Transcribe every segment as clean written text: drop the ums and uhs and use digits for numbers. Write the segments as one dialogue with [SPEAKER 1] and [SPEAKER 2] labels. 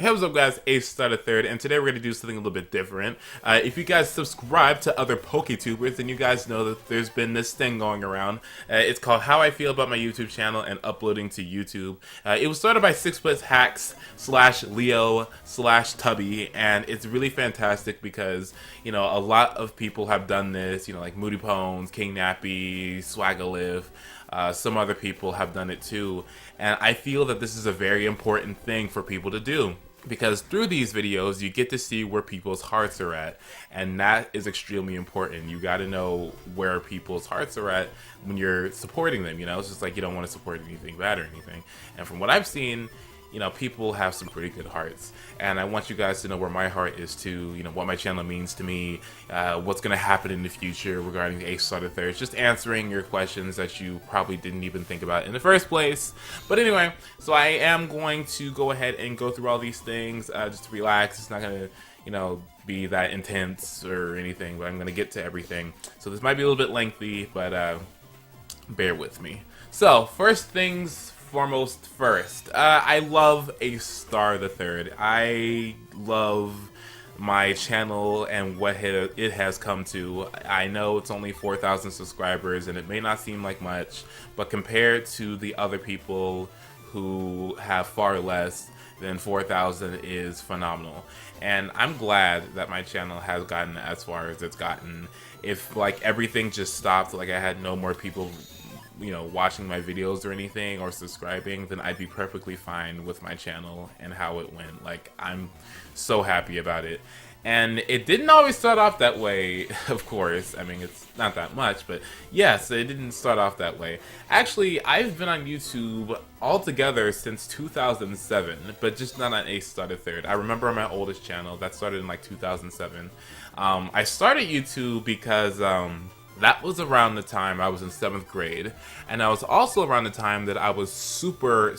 [SPEAKER 1] Hey, what's up, guys? Ace Starter Third, and today we're going to do something a little bit different. If you guys subscribe to other PokeTubers, then you guys know that there's been this thing going around. It's called How I Feel About My YouTube Channel and Uploading to YouTube. It was started by SixPlitsHacks slash Leo slash Tubby, and it's really fantastic because, you know, a lot of people have done this, you know, like Moody Pones, King Nappy, Swagaliv. Some other people have done it too, and I feel that this is a very important thing for people to do. Because through these videos, you get to see where people's hearts are at, and that is extremely important. You got to know where people's hearts are at when you're supporting them. You know, it's just like you don't want to support anything bad or anything. And from what I've seen, you know, people have some pretty good hearts, and I want you guys to know where my heart is too. You know, what my channel means to me, what's going to happen in the future regarding the Ace Starter Third. Just answering your questions that you probably didn't even think about in the first place. But anyway, so I am going to go ahead and go through all these things just to relax. It's not going to, you know, be that intense or anything, but I'm going to get to everything. So this might be a little bit lengthy, but bear with me. So first things foremost first, I love Ace Star the Third. I love my channel and what it has come to. I know it's only 4,000 subscribers and it may not seem like much, but compared to the other people who have far less, then 4,000 is phenomenal. And I'm glad that my channel has gotten as far as it's gotten. If like everything just stopped, like I had no more people, you know, watching my videos or anything or subscribing, then I'd be perfectly fine with my channel and how it went. Like, I'm so happy about it. And it didn't always start off that way, of course. I mean, it's not that much, but yes, it didn't start off that way. Actually, I've been on YouTube altogether since 2007, but just not on Ace Starter Third. I remember on my oldest channel, that started in like 2007. I started YouTube because that was around the time I was in 7th grade, and that was also around the time that I was super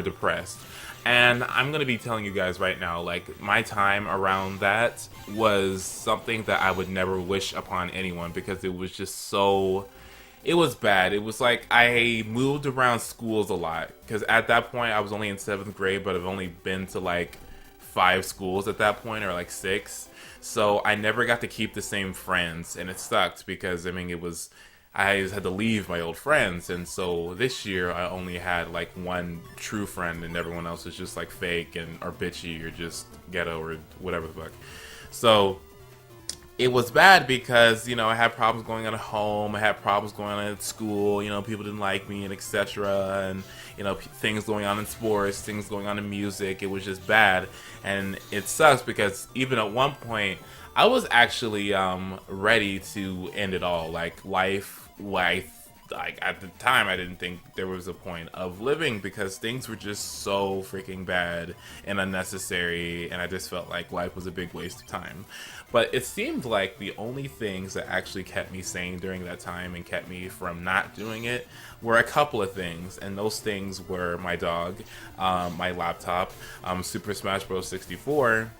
[SPEAKER 1] depressed. And I'm gonna be telling you guys right now, like, my time around that was something that I would never wish upon anyone, because it was just so, it was bad. It was like I moved around schools a lot, because at that point I was only in 7th grade, but I've only been to like 5 schools at that point, or like 6. So I never got to keep the same friends, and it sucked because, I mean, I just had to leave my old friends, and so this year I only had like one true friend, and everyone else was just like fake and or bitchy or just ghetto or whatever the fuck. So it was bad because, you know, I had problems going on at home, I had problems going on at school, you know, people didn't like me and etc. And, you know, things going on in sports, things going on in music, it was just bad. And it sucks because even at one point, I was actually ready to end it all. Like, life, like at the time I didn't think there was a point of living because things were just so freaking bad and unnecessary, and I just felt like life was a big waste of time. But it seemed like the only things that actually kept me sane during that time and kept me from not doing it were a couple of things, and those things were my dog, my laptop, Super Smash Bros. 64,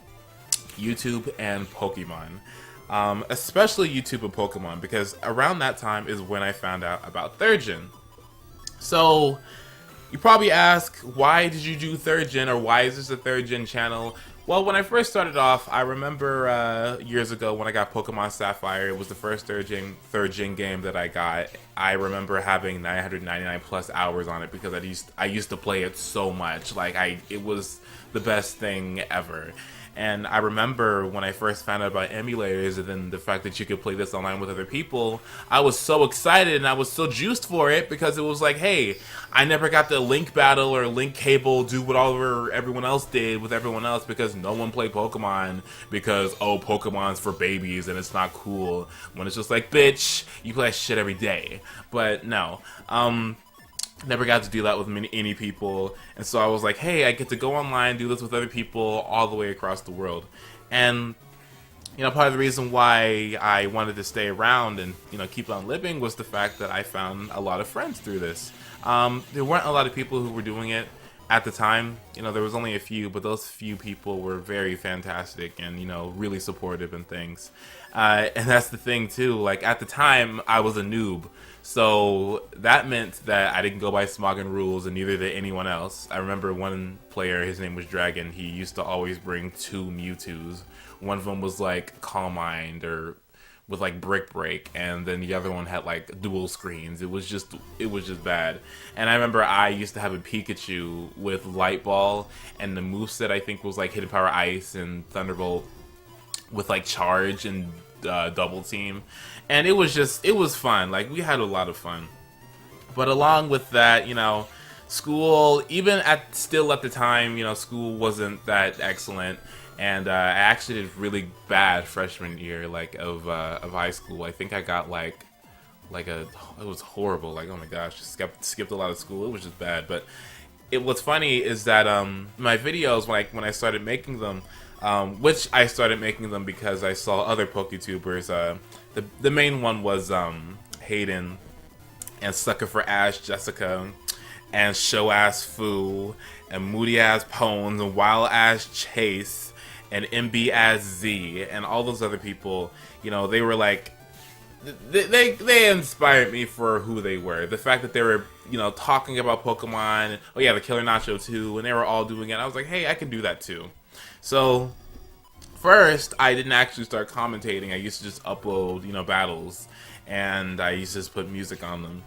[SPEAKER 1] YouTube, and Pokemon. Especially YouTube and Pokemon, because around that time is when I found out about 3rd Gen. So, you probably ask, why did you do 3rd Gen, or why is this a 3rd Gen channel? Well, when I first started off, I remember years ago when I got Pokemon Sapphire. It was the first 3rd Gen game that I got. I remember having 999 plus hours on it because I used to play it so much. Like, it was the best thing ever. And I remember when I first found out about emulators and then the fact that you could play this online with other people, I was so excited and I was so juiced for it because it was like, hey, I never got the link battle or link cable, do whatever everyone else did with everyone else because no one played Pokemon because, oh, Pokemon's for babies and it's not cool. When it's just like, bitch, you play that shit every day. But no, never got to do that with any people, and so I was like, hey, I get to go online, do this with other people all the way across the world. And, you know, part of the reason why I wanted to stay around and, you know, keep on living was the fact that I found a lot of friends through this. There weren't a lot of people who were doing it at the time, you know, there was only a few, but those few people were very fantastic and, you know, really supportive and things. And that's the thing too. Like at the time, I was a noob, so that meant that I didn't go by Smoggin rules, and neither did anyone else. I remember one player, his name was Dragon. He used to always bring two Mewtwo's. One of them was like Calm Mind or with like Brick Break, and then the other one had like dual screens. It was just bad. And I remember I used to have a Pikachu with Light Ball, and the moveset I think was like Hidden Power Ice and Thunderbolt with like Charge and Double Team, and it was fun. Like we had a lot of fun. But along with that, you know, school, even still at the time, you know, school wasn't that excellent, and I actually did really bad freshman year, like of high school. I think I got it was horrible. Like, oh my gosh, skipped a lot of school. It was just bad. But what's funny is that my videos, when I started making them, which I started making them because I saw other PokeTubers. The main one was Hayden, and Sucker for Ash Jessica, and Show Ass Fu, and Moody Ass Pones, and Wild Ass Chase, and MB Ass Z, and all those other people. You know, they were like, they inspired me for who they were. The fact that they were, you know, talking about Pokemon. Oh yeah, the Killer Nacho too, and they were all doing it. I was like, hey, I can do that too. So first, I didn't actually start commentating. I used to just upload, you know, battles, and I used to just put music on them,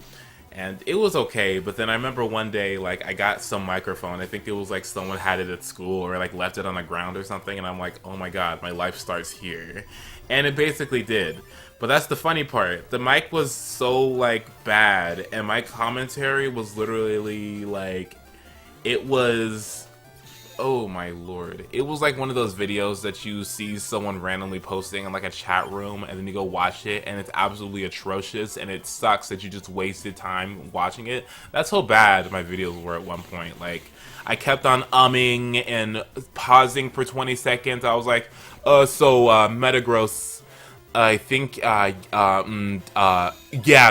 [SPEAKER 1] and it was okay. But then I remember one day, like, I got some microphone. I think it was like someone had it at school or like left it on the ground or something, and I'm like, oh my god, my life starts here. And it basically did. But that's the funny part. The mic was so like bad, and my commentary was literally like, it was, oh my lord. It was like one of those videos that you see someone randomly posting in like a chat room, and then you go watch it and it's absolutely atrocious, and it sucks that you just wasted time watching it. That's how bad my videos were at one point. Like, I kept on umming and pausing for 20 seconds. I was like, Metagross, I think, yeah,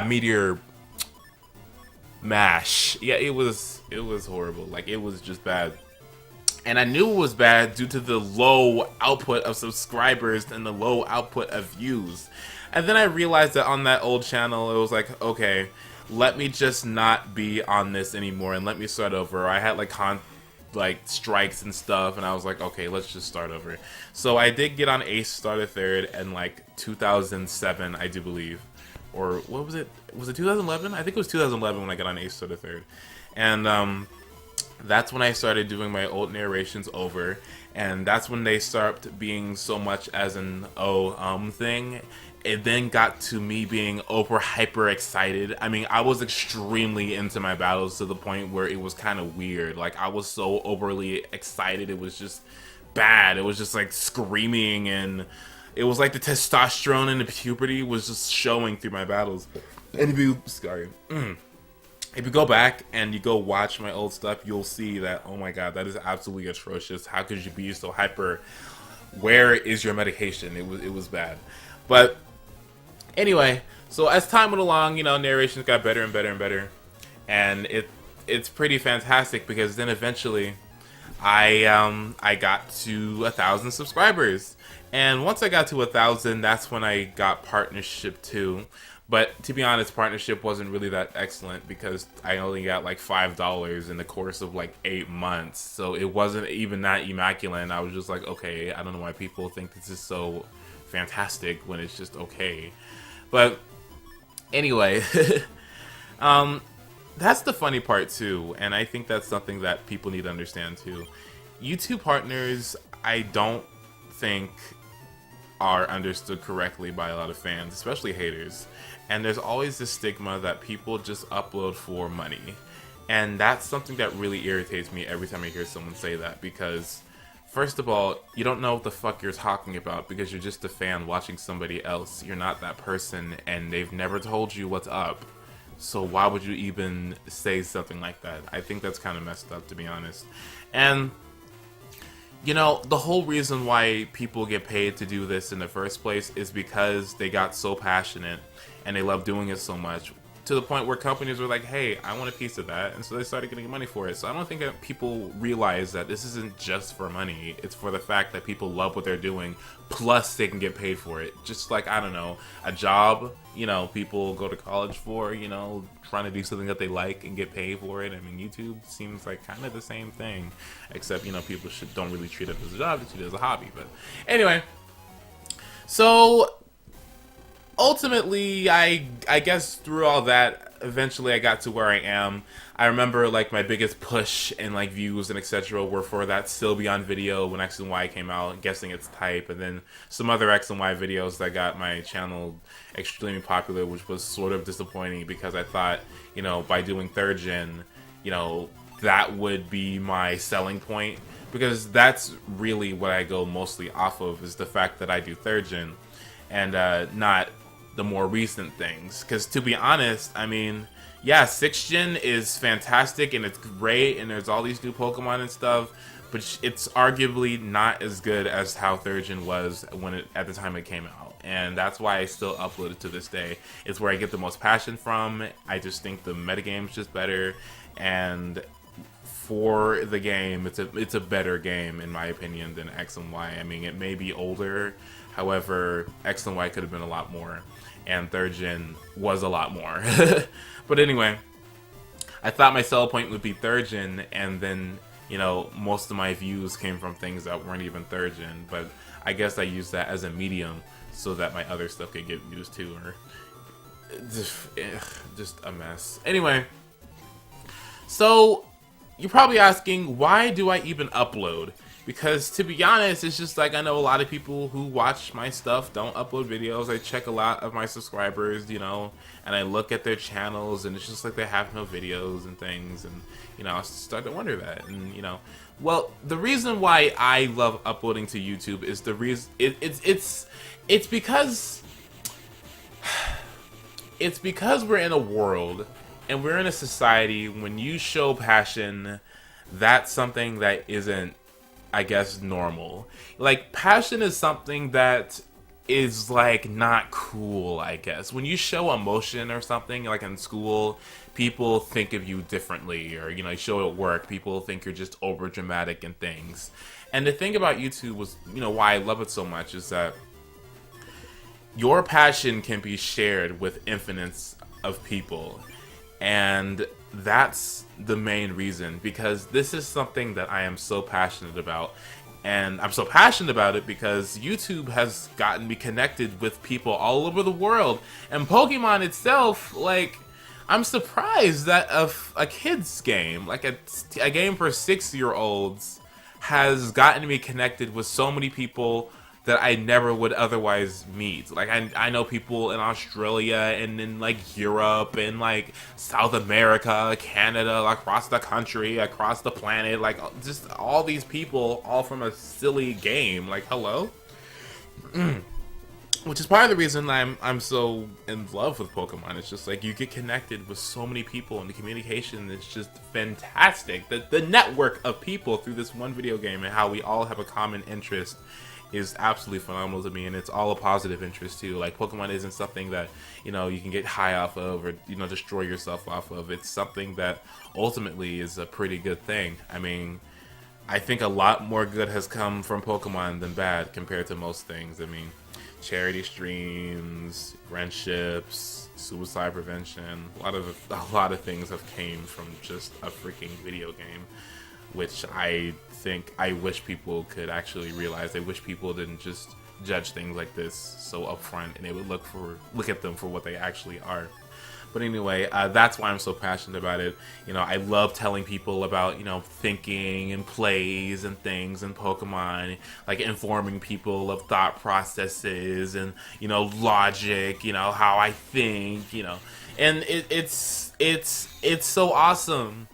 [SPEAKER 1] Meteor Mash. Yeah, it was horrible. Like, it was just bad. And I knew it was bad due to the low output of subscribers and the low output of views. And then I realized that on that old channel, it was like, okay, let me just not be on this anymore and let me start over. I had like strikes and stuff, and I was like, okay, let's just start over. So I did get on Ace Starter Third in like 2007, I do believe. Or what was it? Was it 2011? I think it was 2011 when I got on Ace Starter Third. And that's when I started doing my old narrations over, and that's when they stopped being so much as an thing. It then got to me being hyper excited. I mean, I was extremely into my battles to the point where it was kind of weird. Like, I was so overly excited, it was just bad. It was just like screaming, and it was like the testosterone and the puberty was just showing through my battles. And if you, if you go back and you go watch my old stuff, you'll see that, oh my god, that is absolutely atrocious. How could you be so hyper? Where is your medication? It was bad. But anyway, so as time went along, you know, narrations got better and better and better, and it's pretty fantastic, because then eventually I got to 1,000 subscribers, and once I got to 1,000, that's when I got partnership too. But to be honest, partnership wasn't really that excellent, because I only got like $5 in the course of like 8 months. So it wasn't even that immaculate. And I was just like, okay, I don't know why people think this is so fantastic when it's just okay. But anyway, that's the funny part too. And I think that's something that people need to understand too. YouTube partners, I don't think are understood correctly by a lot of fans, especially haters. And there's always this stigma that people just upload for money. And that's something that really irritates me every time I hear someone say that, because first of all, you don't know what the fuck you're talking about, because you're just a fan watching somebody else. You're not that person, and they've never told you what's up. So why would you even say something like that? I think that's kind of messed up, to be honest. And you know, the whole reason why people get paid to do this in the first place is because they got so passionate and they love doing it so much, to the point where companies were like, hey, I want a piece of that, and so they started getting money for it. So I don't think that people realize that this isn't just for money. It's for the fact that people love what they're doing, plus they can get paid for it. Just like, I don't know, a job, you know, people go to college for, you know, trying to do something that they like and get paid for it. I mean, YouTube seems like kind of the same thing, except, you know, people don't really treat it as a job, they treat it as a hobby. But anyway, so ultimately, I guess through all that, eventually I got to where I am. I remember like my biggest push and like views and etc. were for that Still Beyond video when X and Y came out, Guessing Its Type, and then some other X and Y videos that got my channel extremely popular, which was sort of disappointing because I thought, you know, by doing third gen, you know, that would be my selling point, because that's really what I go mostly off of, is the fact that I do third gen and not the more recent things. Because to be honest, I mean, yeah, 6th gen is fantastic and it's great and there's all these new Pokemon and stuff, but it's arguably not as good as how 3rd gen was at the time it came out. And that's why I still upload it to this day. It's where I get the most passion from. I just think the metagame's just better, and for the game, it's a better game in my opinion than X and Y. I mean, it may be older, however, X and Y could have been a lot more, and 3rd gen was a lot more. But anyway, I thought my sell point would be 3rd gen, and then, you know, most of my views came from things that weren't even 3rd gen, but I guess I used that as a medium so that my other stuff could get views too, or just a mess. Anyway, so you're probably asking, why do I even upload? Because to be honest, it's just like, I know a lot of people who watch my stuff don't upload videos. I check a lot of my subscribers, you know, and I look at their channels, and it's just like they have no videos and things, and, you know, I start to wonder that. And, you know, well, the reason why I love uploading to YouTube is the reason it's because we're in a world and we're in a society when you show passion, that's something that isn't, I guess, normal. Like, passion is something that is, like, not cool, I guess. When you show emotion or something, like in school, people think of you differently. Or, you know, you show at work, people think you're just over dramatic and things. And the thing about YouTube was, you know, why I love it so much is that your passion can be shared with infinites of people. And that's the main reason, because this is something that I am so passionate about. And I'm so passionate about it because YouTube has gotten me connected with people all over the world. And Pokemon itself, like, I'm surprised that a kid's game, like a game for 6-year-olds, has gotten me connected with so many people that I never would otherwise meet. Like, I know people in Australia and in, like, Europe and, like, South America, Canada, across the country, across the planet, like, just all these people, all from a silly game. Like, hello? Which is part of the reason I'm so in love with Pokemon. It's just, like, you get connected with so many people, and the communication is just fantastic. The network of people through this one video game and how we all have a common interest is absolutely phenomenal to me, and it's all a positive interest too. Like, Pokemon isn't something that, you know, you can get high off of or, you know, destroy yourself off of. It's something that ultimately is a pretty good thing. I mean, I think a lot more good has come from Pokemon than bad compared to most things. I mean, charity streams, friendships, suicide prevention, a lot of things have came from just a freaking video game, which I wish people could actually realize. I wish people didn't just judge things like this so upfront, and they would look at them for what they actually are. But anyway, that's why I'm so passionate about it. You know, I love telling people about, you know, thinking and plays and things in Pokemon, like informing people of thought processes and, you know, logic, you know, how I think, you know. And it's so awesome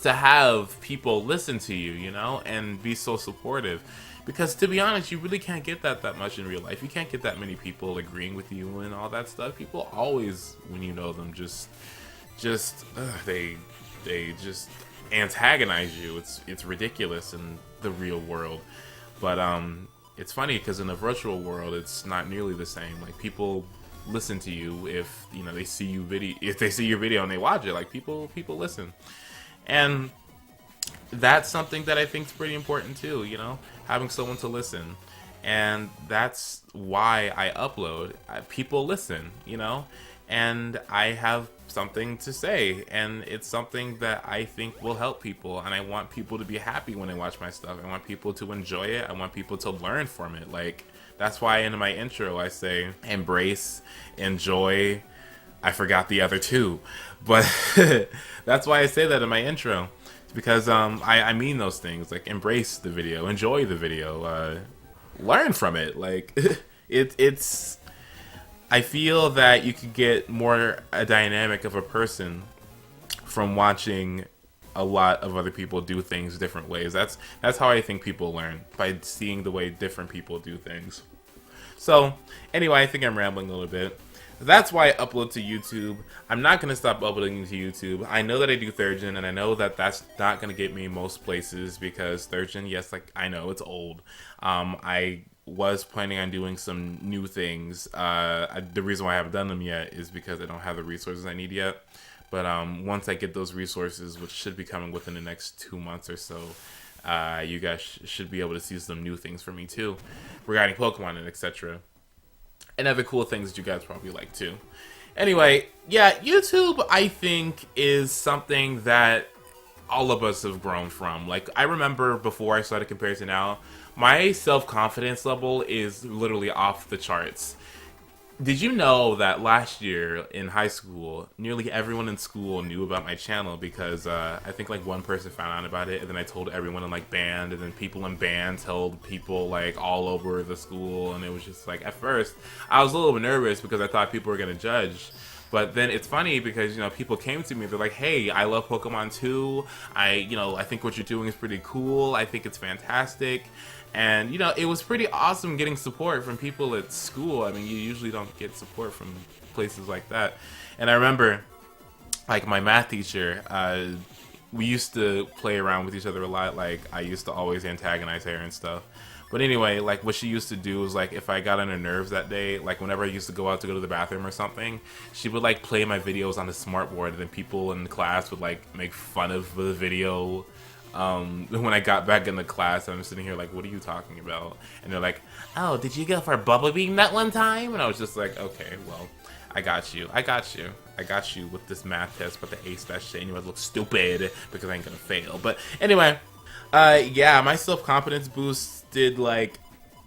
[SPEAKER 1] to have people listen to you, you know, and be so supportive. Because to be honest, you really can't get that much in real life. You can't get that many people agreeing with you and all that stuff. People always, when you know them, they just antagonize you. It's ridiculous in the real world. But it's funny because in the virtual world, it's not nearly the same. Like, people listen to you if they see if they see your video and they watch it. Like people listen, and that's something that I think is pretty important too. Having someone to listen, and that's why I upload. People listen, and I have something to say, and it's something that I think will help people, and I want people to be happy when they watch my stuff. I want people to enjoy it. I want people to learn from it. Like, that's why in my intro I say embrace, enjoy. I forgot the other two, but that's why I say that in my intro. It's because I mean those things. Like, embrace the video, enjoy the video, learn from it. Like it's I feel that you could get more a dynamic of a person from watching a lot of other people do things different ways. That's how I think people learn, by seeing the way different people do things. So anyway, I think I'm rambling a little bit. That's why I upload to YouTube. I'm not going to stop uploading to YouTube. I know that I do third gen, and I know that that's not going to get me most places, because third gen, yes, like, I know it's old. I was planning on doing some new things. The reason why I haven't done them yet is because I don't have the resources I need yet. But once I get those resources, which should be coming within the next 2 months or so, you guys should be able to see some new things from me too, regarding Pokemon and etc. And other cool things that you guys probably like too. Anyway, yeah, YouTube, I think, is something that all of us have grown from. Like, I remember before I started compared to now, my self-confidence level is literally off the charts. Did you know that last year in high school, nearly everyone in school knew about my channel because I think like one person found out about it, and then I told everyone in like band, and then people in band told people like all over the school, and it was just like, at first I was a little bit nervous because I thought people were gonna judge. But then it's funny because, people came to me, they're like, hey, I love Pokemon too. I think what you're doing is pretty cool. I think it's fantastic. And, it was pretty awesome getting support from people at school. I mean, you usually don't get support from places like that. And I remember, like, my math teacher, we used to play around with each other a lot. Like, I used to always antagonize her and stuff. But anyway, like, what she used to do was, like, if I got on her nerves that day, like, whenever I used to go to the bathroom or something, she would, like, play my videos on the smartboard, and then people in the class would, like, make fun of the video. When I got back in the class, I'm sitting here like, what are you talking about? And they're like, oh, did you go for Bubble Beam that one time? And I was just like, okay, well, I got you with this math test, but the ace that shit, and you would look stupid because I ain't gonna fail. But anyway, yeah, my self-confidence boosted, like,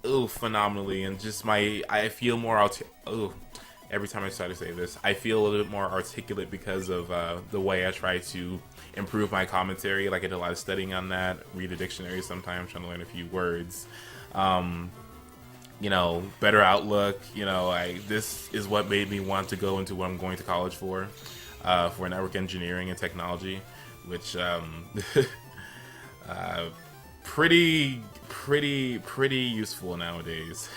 [SPEAKER 1] phenomenally, and just I feel more every time I try to say this, I feel a little bit more articulate because of the way I try to improve my commentary. Like, I did a lot of studying on that, read a dictionary sometimes, trying to learn a few words. Better outlook. This is what made me want to go into what I'm going to college for network engineering and technology, which pretty useful nowadays.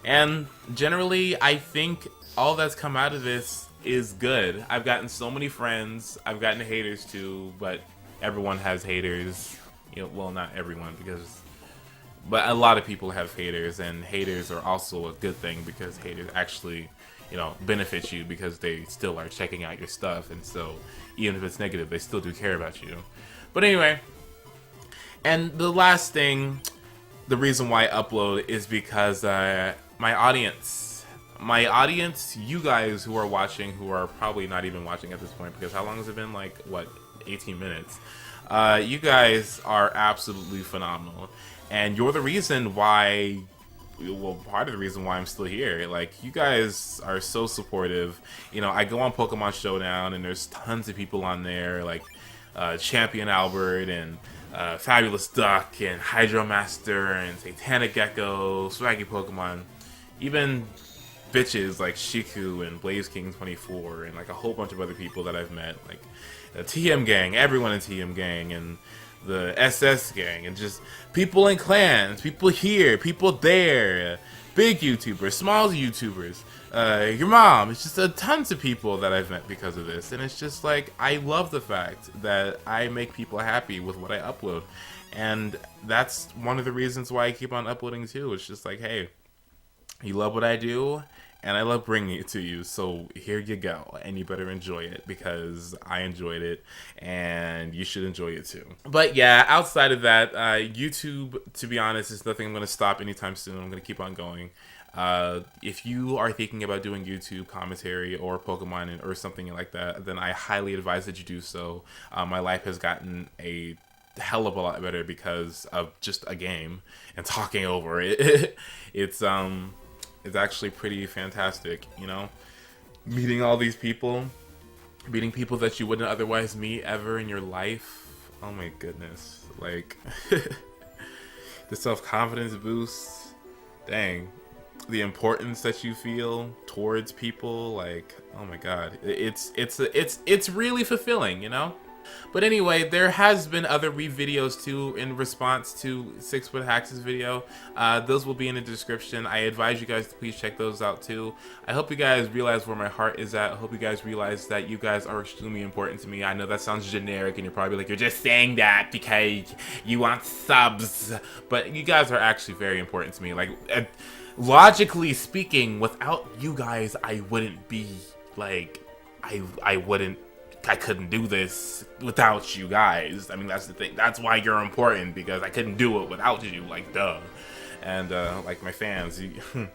[SPEAKER 1] And generally, I think all that's come out of this is good. I've gotten so many friends. I've gotten haters too, but everyone has haters. Well, not everyone, but a lot of people have haters, and haters are also a good thing because haters actually, benefit you because they still are checking out your stuff, and so even if it's negative, they still do care about you. But anyway, and the last thing, the reason why I upload is because my audience, you guys who are watching, who are probably not even watching at this point, because how long has it been? Like, what, 18 minutes? You guys are absolutely phenomenal, and you're the reason why, well, part of the reason why I'm still here. Like, you guys are so supportive. I go on Pokemon Showdown, and there's tons of people on there, like Champion Albert, and Fabulous Duck, and Hydromaster, and Satanic Gecko, Swaggy Pokemon, even bitches like Shiku and Blaze King 24, and like a whole bunch of other people that I've met, like the TM Gang, everyone in TM Gang, and the SS Gang, and just people in clans, people here, people there, big YouTubers, small YouTubers, your mom. It's just tons of people that I've met because of this, and it's just like, I love the fact that I make people happy with what I upload, and that's one of the reasons why I keep on uploading too. It's just like, hey, You love what I do, and I love bringing it to you. So here you go, and you better enjoy it because I enjoyed it, and you should enjoy it too. But yeah, outside of that, YouTube, to be honest, is nothing I'm going to stop anytime soon. I'm going to keep on going. If you are thinking about doing YouTube commentary or Pokemon or something like that, then I highly advise that you do so. My life has gotten a hell of a lot better because of just a game and talking over it. It's actually pretty fantastic, you know? Meeting all these people, meeting people that you wouldn't otherwise meet ever in your life. Oh my goodness. Like, the self-confidence boost, dang. The importance that you feel towards people, like, oh my god. It's really fulfilling, you know? But anyway, there has been other videos too in response to 6 Foot Hacks' video. Those will be in the description. I advise you guys to please check those out too. I hope you guys realize where my heart is at. I hope you guys realize that you guys are extremely important to me. I know that sounds generic and you're probably like, you're just saying that because you want subs. But you guys are actually very important to me. Like, logically speaking, without you guys, I wouldn't be, like, I couldn't do this without you guys. I mean, that's the thing. That's why you're important, because I couldn't do it without you, like, duh. And, like, my fans, I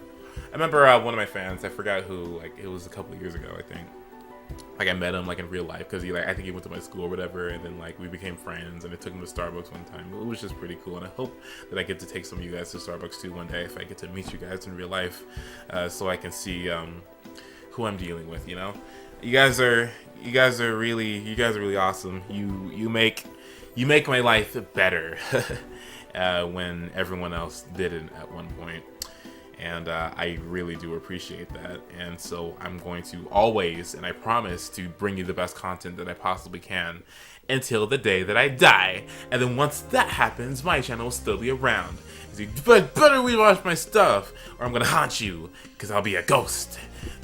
[SPEAKER 1] remember one of my fans, I forgot who, like, it was a couple of years ago, I think. Like, I met him, like, in real life, because I think he went to my school or whatever, and then, like, we became friends, and I took him to Starbucks one time. It was just pretty cool, and I hope that I get to take some of you guys to Starbucks, too, one day, if I get to meet you guys in real life, so I can see, who I'm dealing with, you know? You guys are really awesome. You make my life better when everyone else didn't at one point. And I really do appreciate that. And so I'm going to always, and I promise, to bring you the best content that I possibly can until the day that I die. And then once that happens, my channel will still be around. But better rewatch my stuff, or I'm gonna haunt you, because I'll be a ghost.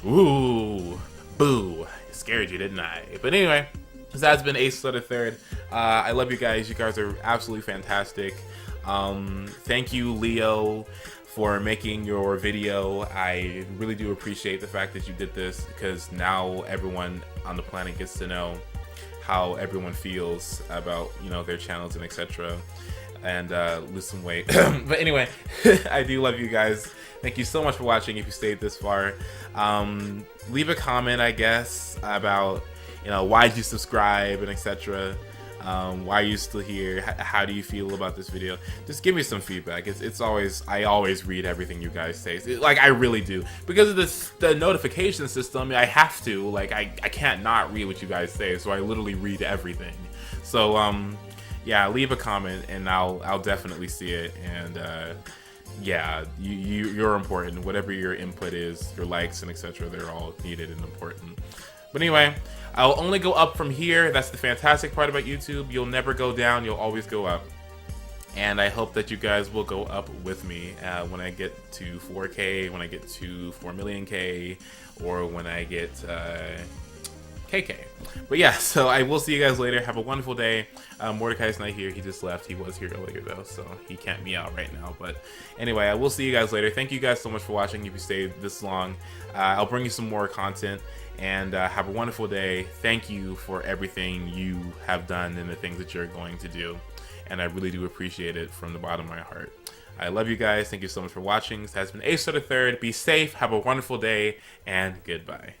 [SPEAKER 1] Ooh, boo. Scared you, didn't I? But anyway, this has been Ace Letter Third. I love you guys. You guys are absolutely fantastic. Thank you, Leo, for making your video. I really do appreciate the fact that you did this, because now everyone on the planet gets to know how everyone feels about, you know, their channels and etc. And lose some weight. But anyway, I do love you guys. Thank you so much for watching if you stayed this far. Leave a comment, I guess, about, you know, why'd you subscribe and etc. Why are you still here? How do you feel about this video? Just give me some feedback. It's always, I always read everything you guys say. Like, I really do. Because of the notification system, I have to. Like, I can't not read what you guys say, so I literally read everything. So, yeah, leave a comment and I'll definitely see it. And yeah, you're important. Whatever your input is, your likes and etc., they're all needed and important. But anyway, I'll only go up from here. That's the fantastic part about YouTube. You'll never go down, you'll always go up. And I hope that you guys will go up with me when I get to 4K, when I get to 4 million K, or when I get KK. But yeah, so I will see you guys later. Have a wonderful day. Mordecai's not here. He just left. He was here earlier though, so he can't me out right now. But anyway, I will see you guys later. Thank you guys so much for watching. If you stayed this long, I'll bring you some more content. And have a wonderful day. Thank you for everything you have done and the things that you're going to do. And I really do appreciate it from the bottom of my heart. I love you guys. Thank you so much for watching. This has been Ace Letter Third. Be safe. Have a wonderful day. And goodbye.